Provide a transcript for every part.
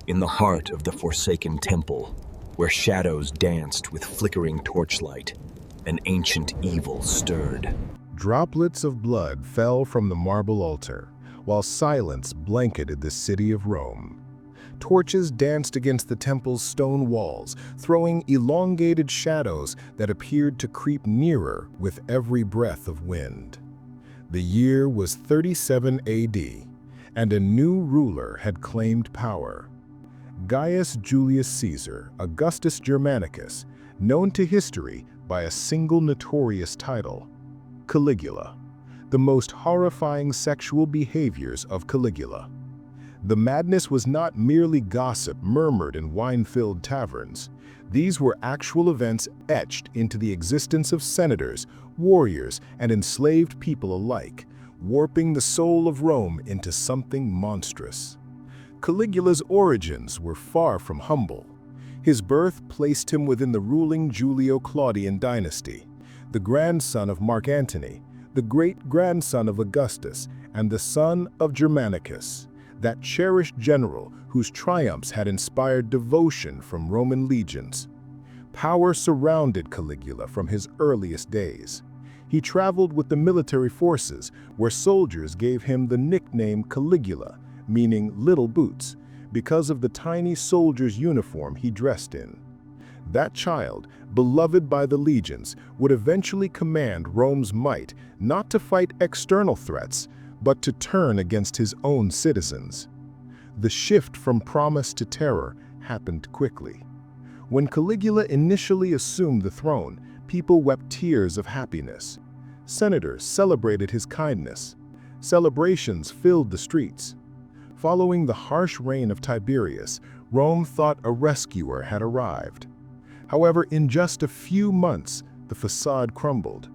in the heart of the forsaken temple, where shadows danced with flickering torchlight, an ancient evil stirred. Droplets of blood fell from the marble altar, while silence blanketed the city of Rome. Torches danced against the temple's stone walls, throwing elongated shadows that appeared to creep nearer with every breath of wind. The year was 37 AD, and a new ruler had claimed power. Gaius Julius Caesar, Augustus Germanicus, known to history by a single notorious title, Caligula, the most horrifying sexual behaviors of Caligula. The madness was not merely gossip murmured in wine-filled taverns. These were actual events etched into the existence of senators, warriors, and enslaved people alike, warping the soul of Rome into something monstrous. Caligula's origins were far from humble. His birth placed him within the ruling Julio-Claudian dynasty, the grandson of Mark Antony, the great-grandson of Augustus, and the son of Germanicus, that cherished general whose triumphs had inspired devotion from Roman legions. Power surrounded Caligula from his earliest days. He traveled with the military forces, where soldiers gave him the nickname Caligula, meaning little boots, because of the tiny soldier's uniform he dressed in. That child, beloved by the legions, would eventually command Rome's might not to fight external threats, but to turn against his own citizens. The shift from promise to terror happened quickly. When Caligula initially assumed the throne, people wept tears of happiness. Senators celebrated his kindness. Celebrations filled the streets. Following the harsh reign of Tiberius, Rome thought a rescuer had arrived. However, in just a few months, the facade crumbled.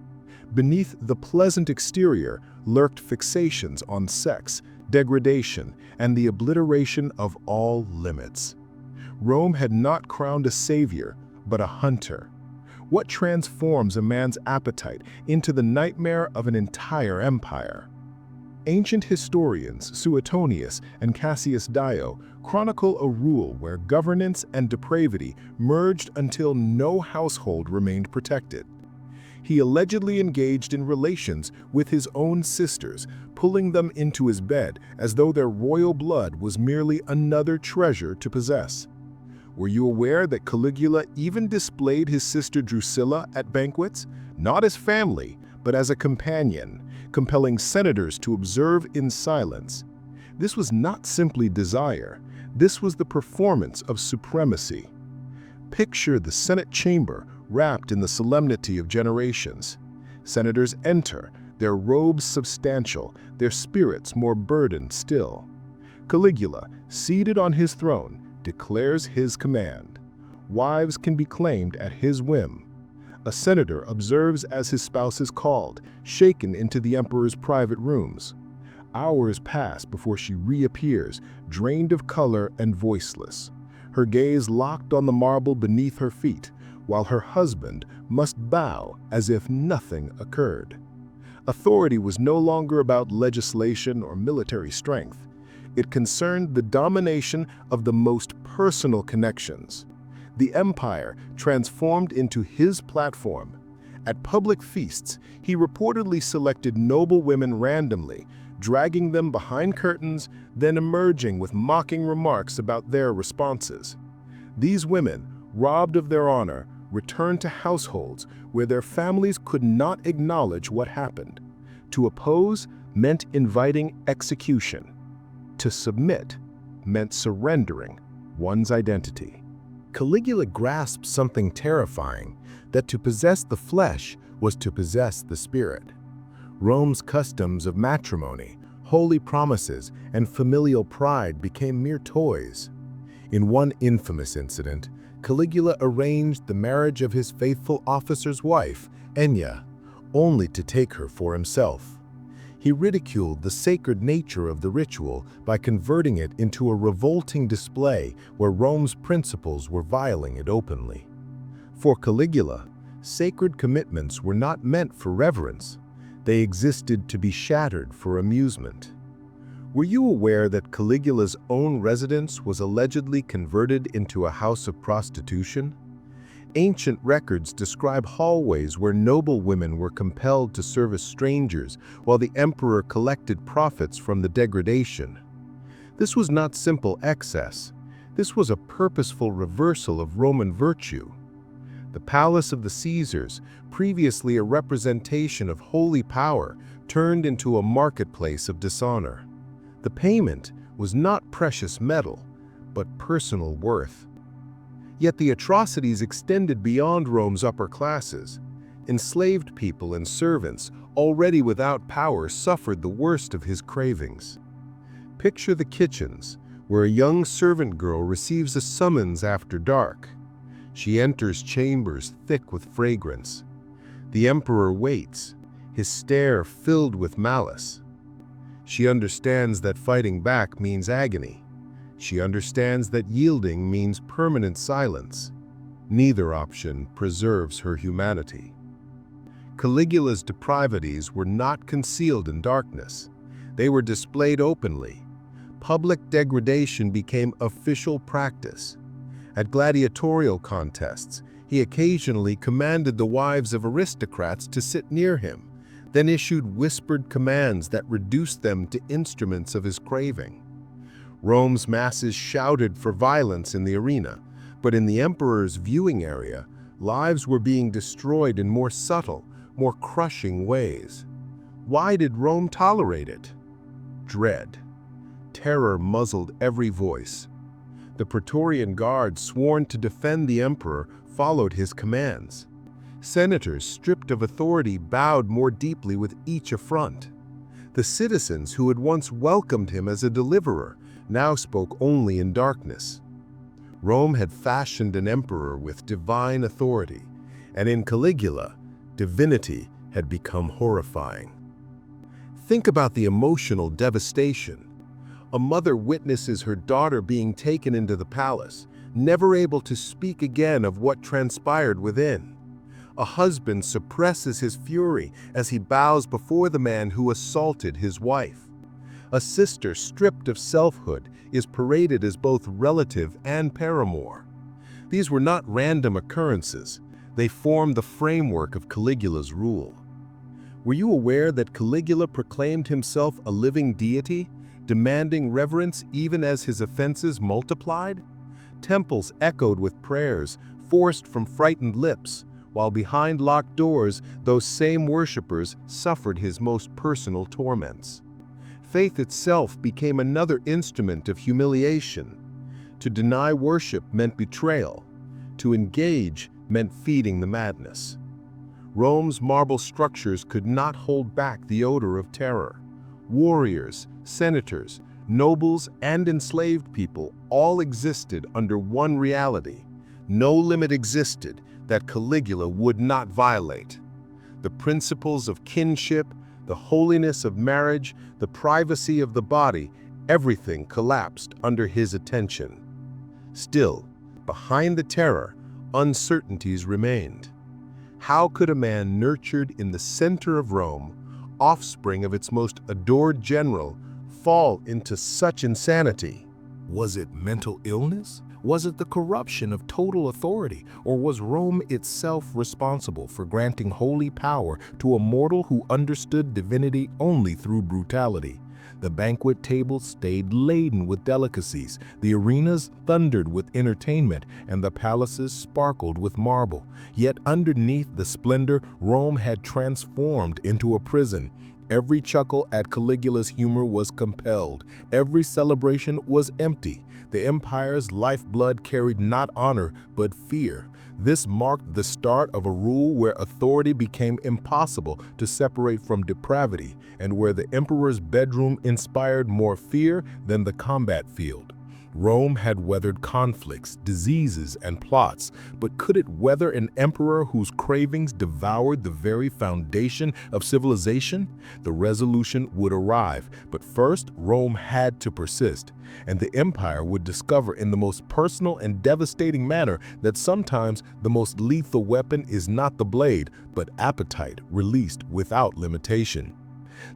Beneath the pleasant exterior lurked fixations on sex, degradation, and the obliteration of all limits. Rome had not crowned a savior, but a hunter. What transforms a man's appetite into the nightmare of an entire empire? Ancient historians Suetonius and Cassius Dio chronicle a rule where governance and depravity merged until no household remained protected. He allegedly engaged in relations with his own sisters, pulling them into his bed as though their royal blood was merely another treasure to possess. Were you aware that Caligula even displayed his sister Drusilla at banquets, not as family, but as a companion, compelling senators to observe in silence? This was not simply desire, this was the performance of supremacy. Picture the Senate chamber wrapped in the solemnity of generations. Senators enter, their robes substantial, their spirits more burdened still. Caligula, seated on his throne, declares his command. Wives can be claimed at his whim. A senator observes as his spouse is called, shaken into the emperor's private rooms. Hours pass before she reappears, drained of color and voiceless, her gaze locked on the marble beneath her feet, while her husband must bow as if nothing occurred. Authority was no longer about legislation or military strength. It concerned the domination of the most personal connections. The empire transformed into his platform. At public feasts, he reportedly selected noble women randomly, dragging them behind curtains, then emerging with mocking remarks about their responses. These women, robbed of their honor, returned to households where their families could not acknowledge what happened. To oppose meant inviting execution. To submit meant surrendering one's identity. Caligula grasped something terrifying, that to possess the flesh was to possess the spirit. Rome's customs of matrimony, holy promises, and familial pride became mere toys. In one infamous incident, Caligula arranged the marriage of his faithful officer's wife, Ennia, only to take her for himself. He ridiculed the sacred nature of the ritual by converting it into a revolting display where Rome's principles were violating it openly. For Caligula, sacred commitments were not meant for reverence. They existed to be shattered for amusement. Were you aware that Caligula's own residence was allegedly converted into a house of prostitution? Ancient records describe hallways where noble women were compelled to service strangers while the emperor collected profits from the degradation. This was not simple excess. This was a purposeful reversal of Roman virtue. The palace of the Caesars, previously a representation of holy power, turned into a marketplace of dishonor. The payment was not precious metal, but personal worth. Yet the atrocities extended beyond Rome's upper classes. Enslaved people and servants, already without power, suffered the worst of his cravings. Picture the kitchens, where a young servant girl receives a summons after dark. She enters chambers thick with fragrance. The emperor waits, his stare filled with malice. She understands that fighting back means agony. She understands that yielding means permanent silence. Neither option preserves her humanity. Caligula's depravities were not concealed in darkness. They were displayed openly. Public degradation became official practice. At gladiatorial contests, he occasionally commanded the wives of aristocrats to sit near him, then issued whispered commands that reduced them to instruments of his craving. Rome's masses shouted for violence in the arena, but in the emperor's viewing area, lives were being destroyed in more subtle, more crushing ways. Why did Rome tolerate it? Dread. Terror muzzled every voice. The Praetorian Guard, sworn to defend the emperor, followed his commands. Senators, stripped of authority, bowed more deeply with each affront. The citizens who had once welcomed him as a deliverer now spoke only in darkness. Rome had fashioned an emperor with divine authority, and in Caligula, divinity had become horrifying. Think about the emotional devastation. A mother witnesses her daughter being taken into the palace, never able to speak again of what transpired within. A husband suppresses his fury as he bows before the man who assaulted his wife. A sister stripped of selfhood is paraded as both relative and paramour. These were not random occurrences. They formed the framework of Caligula's rule. Were you aware that Caligula proclaimed himself a living deity, demanding reverence even as his offenses multiplied? Temples echoed with prayers, forced from frightened lips, while behind locked doors, those same worshippers suffered his most personal torments. Faith itself became another instrument of humiliation. To deny worship meant betrayal. To engage meant feeding the madness. Rome's marble structures could not hold back the odor of terror. Warriors, senators, nobles, and enslaved people all existed under one reality. No limit existed that Caligula would not violate. The principles of kinship, the holiness of marriage, the privacy of the body, everything collapsed under his attention. Still, behind the terror, uncertainties remained. How could a man nurtured in the center of Rome, offspring of its most adored general, fall into such insanity? Was it mental illness? Was it the corruption of total authority, or was Rome itself responsible for granting holy power to a mortal who understood divinity only through brutality? The banquet tables stayed laden with delicacies, the arenas thundered with entertainment, and the palaces sparkled with marble. Yet underneath the splendor, Rome had transformed into a prison. Every chuckle at Caligula's humor was compelled. Every celebration was empty. The empire's lifeblood carried not honor, but fear. This marked the start of a rule where authority became impossible to separate from depravity, and where the emperor's bedroom inspired more fear than the combat field. Rome had weathered conflicts, diseases, and plots, but could it weather an emperor whose cravings devoured the very foundation of civilization? The resolution would arrive, but first Rome had to persist, and the empire would discover in the most personal and devastating manner that sometimes the most lethal weapon is not the blade, but appetite released without limitation.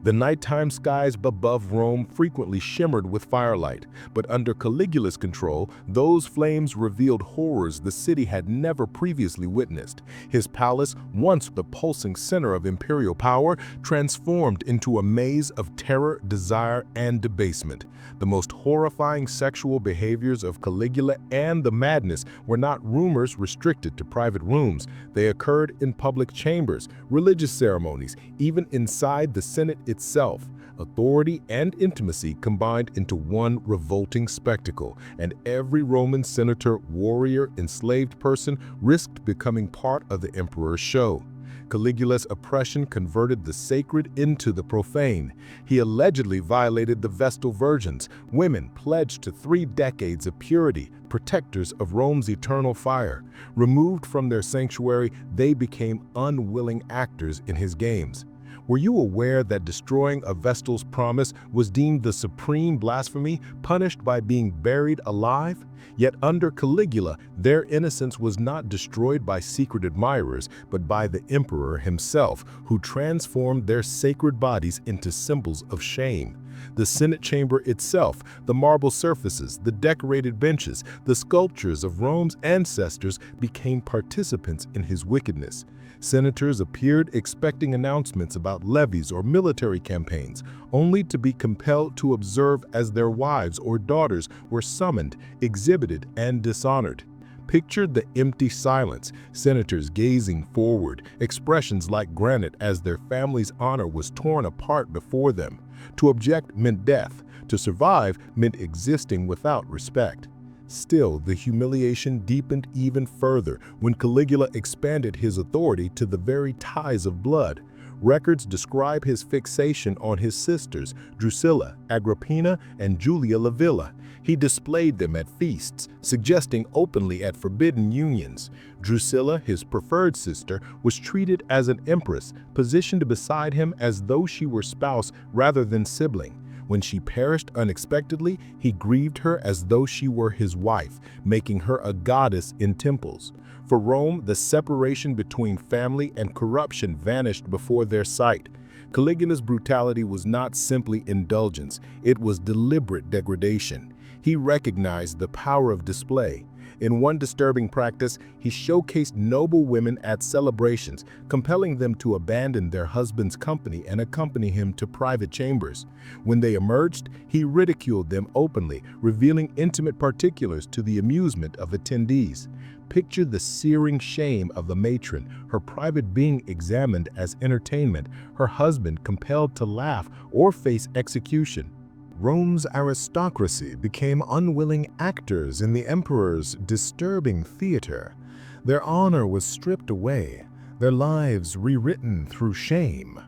The nighttime skies above Rome frequently shimmered with firelight, but under Caligula's control, those flames revealed horrors the city had never previously witnessed. His palace, once the pulsing center of imperial power, transformed into a maze of terror, desire, and debasement. The most horrifying sexual behaviors of Caligula and the madness were not rumors restricted to private rooms. They occurred in public chambers, religious ceremonies, even inside the Senate itself. Authority and intimacy combined into one revolting spectacle, and every Roman senator, warrior, enslaved person risked becoming part of the emperor's show. Caligula's oppression converted the sacred into the profane. He allegedly violated the Vestal Virgins, women pledged to 3 decades of purity, protectors of Rome's eternal fire. Removed from their sanctuary, they became unwilling actors in his games. Were you aware that destroying a Vestal's promise was deemed the supreme blasphemy, punished by being buried alive? Yet under Caligula, their innocence was not destroyed by secret admirers, but by the emperor himself, who transformed their sacred bodies into symbols of shame. The Senate chamber itself, the marble surfaces, the decorated benches, the sculptures of Rome's ancestors became participants in his wickedness. Senators appeared expecting announcements about levies or military campaigns, only to be compelled to observe as their wives or daughters were summoned, exhibited, and dishonored. Picture the empty silence, senators gazing forward, expressions like granite as their family's honor was torn apart before them. To object meant death. To survive meant existing without respect. Still, the humiliation deepened even further when Caligula expanded his authority to the very ties of blood. Records describe his fixation on his sisters, Drusilla, Agrippina, and Julia Livilla. He displayed them at feasts, suggesting openly at forbidden unions. Drusilla, his preferred sister, was treated as an empress, positioned beside him as though she were spouse rather than sibling. When she perished unexpectedly, he grieved her as though she were his wife, making her a goddess in temples. For Rome, the separation between family and corruption vanished before their sight. Caligula's brutality was not simply indulgence, it was deliberate degradation. He recognized the power of display. In one disturbing practice, he showcased noble women at celebrations, compelling them to abandon their husband's company and accompany him to private chambers. When they emerged, he ridiculed them openly, revealing intimate particulars to the amusement of attendees. Picture the searing shame of the matron, her private being examined as entertainment, her husband compelled to laugh or face execution. Rome's aristocracy became unwilling actors in the emperor's disturbing theater. Their honor was stripped away, their lives rewritten through shame.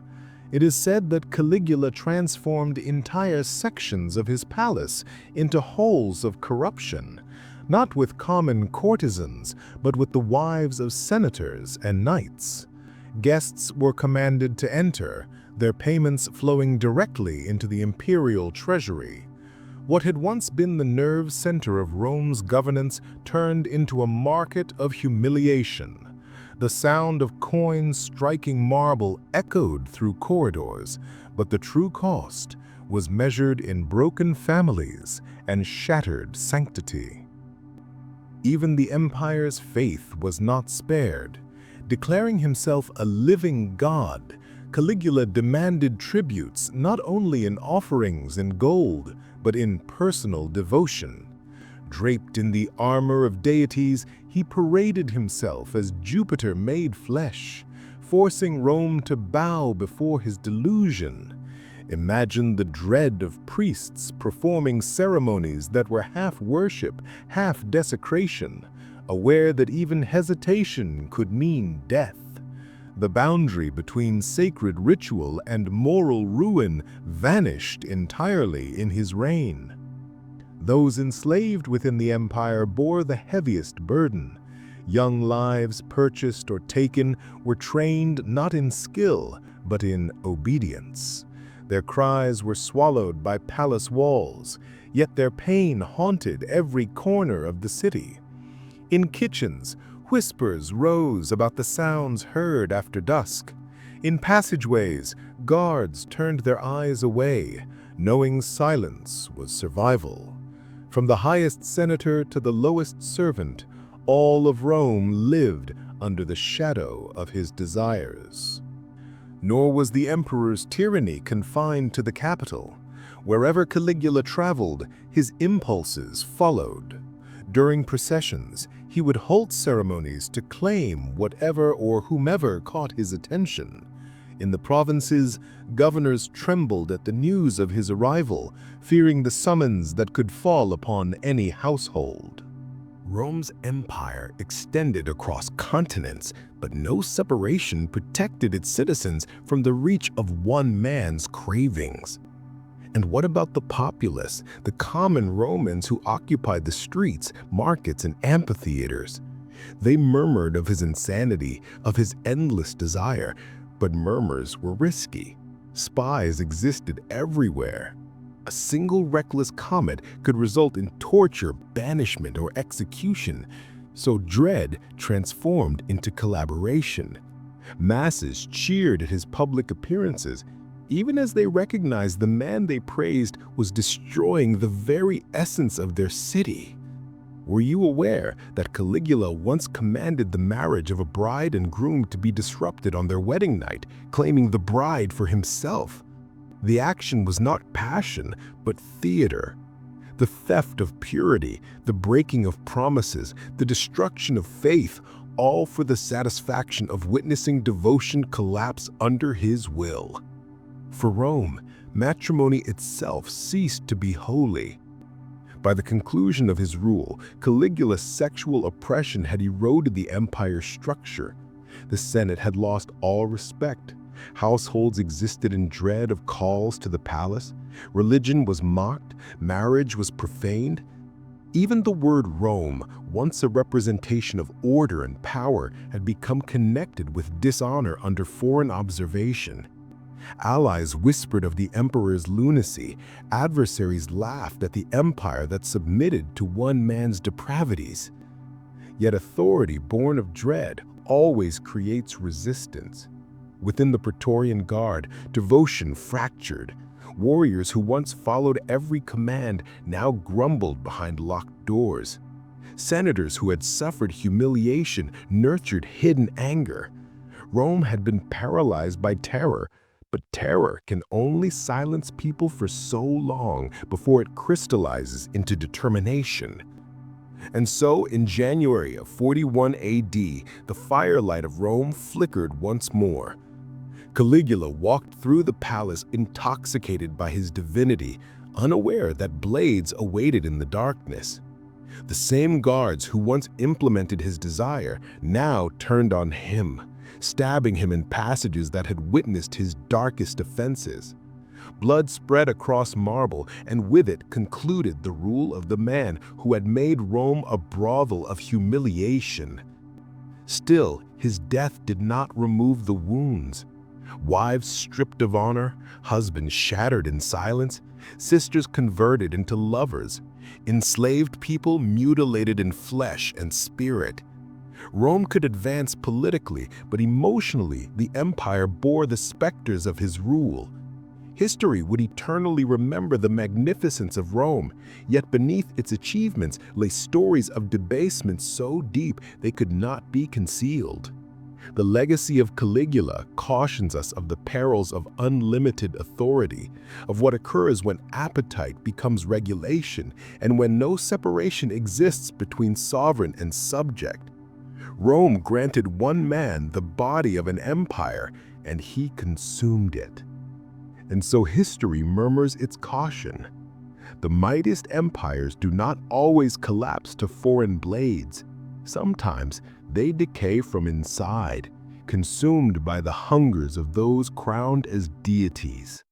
It is said that Caligula transformed entire sections of his palace into holes of corruption, not with common courtesans, but with the wives of senators and knights. Guests were commanded to enter, their payments flowing directly into the imperial treasury. What had once been the nerve center of Rome's governance turned into a market of humiliation. The sound of coins striking marble echoed through corridors, but the true cost was measured in broken families and shattered sanctity. Even the empire's faith was not spared. Declaring himself a living god, Caligula demanded tributes not only in offerings in gold, but in personal devotion. Draped in the armor of deities, he paraded himself as Jupiter made flesh, forcing Rome to bow before his delusion. Imagine the dread of priests performing ceremonies that were half worship, half desecration, aware that even hesitation could mean death. The boundary between sacred ritual and moral ruin vanished entirely in his reign. Those enslaved within the empire bore the heaviest burden. Young lives purchased or taken were trained not in skill, but in obedience. Their cries were swallowed by palace walls, yet their pain haunted every corner of the city. In kitchens, whispers rose about the sounds heard after dusk. In passageways, guards turned their eyes away, knowing silence was survival. From the highest senator to the lowest servant, all of Rome lived under the shadow of his desires. Nor was the emperor's tyranny confined to the capital. Wherever Caligula traveled, his impulses followed. During processions, he would halt ceremonies to claim whatever or whomever caught his attention. In the provinces, governors trembled at the news of his arrival, fearing the summons that could fall upon any household. Rome's empire extended across continents, but no separation protected its citizens from the reach of one man's cravings. And what about the populace, the common Romans who occupied the streets, markets, and amphitheaters? They murmured of his insanity, of his endless desire, but murmurs were risky. Spies existed everywhere. A single reckless comment could result in torture, banishment, or execution, so dread transformed into collaboration. Masses cheered at his public appearances, even as they recognized the man they praised was destroying the very essence of their city. Were you aware that Caligula once commanded the marriage of a bride and groom to be disrupted on their wedding night, claiming the bride for himself? The action was not passion, but theater. The theft of purity, the breaking of promises, the destruction of faith, all for the satisfaction of witnessing devotion collapse under his will. For Rome, matrimony itself ceased to be holy. By the conclusion of his rule, Caligula's sexual oppression had eroded the empire's structure. The Senate had lost all respect. Households existed in dread of calls to the palace. Religion was mocked. Marriage was profaned. Even the word Rome, once a representation of order and power, had become connected with dishonor under foreign observation. Allies whispered of the emperor's lunacy. Adversaries laughed at the empire that submitted to one man's depravities. Yet authority born of dread always creates resistance. Within the Praetorian Guard, devotion fractured. Warriors who once followed every command now grumbled behind locked doors. Senators who had suffered humiliation nurtured hidden anger. Rome had been paralyzed by terror, but terror can only silence people for so long before it crystallizes into determination. And so, in January of 41 AD, the firelight of Rome flickered once more. Caligula walked through the palace intoxicated by his divinity, unaware that blades awaited in the darkness. The same guards who once implemented his desire now turned on him, stabbing him in passages that had witnessed his darkest offenses. Blood spread across marble, and with it concluded the rule of the man who had made Rome a brothel of humiliation. Still, his death did not remove the wounds. Wives stripped of honor, husbands shattered in silence, sisters converted into lovers, enslaved people mutilated in flesh and spirit. Rome could advance politically, but emotionally, the empire bore the specters of his rule. History would eternally remember the magnificence of Rome, yet beneath its achievements lay stories of debasement so deep they could not be concealed. The legacy of Caligula cautions us of the perils of unlimited authority, of what occurs when appetite becomes regulation, and when no separation exists between sovereign and subject. Rome granted one man the body of an empire, and he consumed it. And so history murmurs its caution. The mightiest empires do not always collapse to foreign blades. Sometimes they decay from inside, consumed by the hungers of those crowned as deities.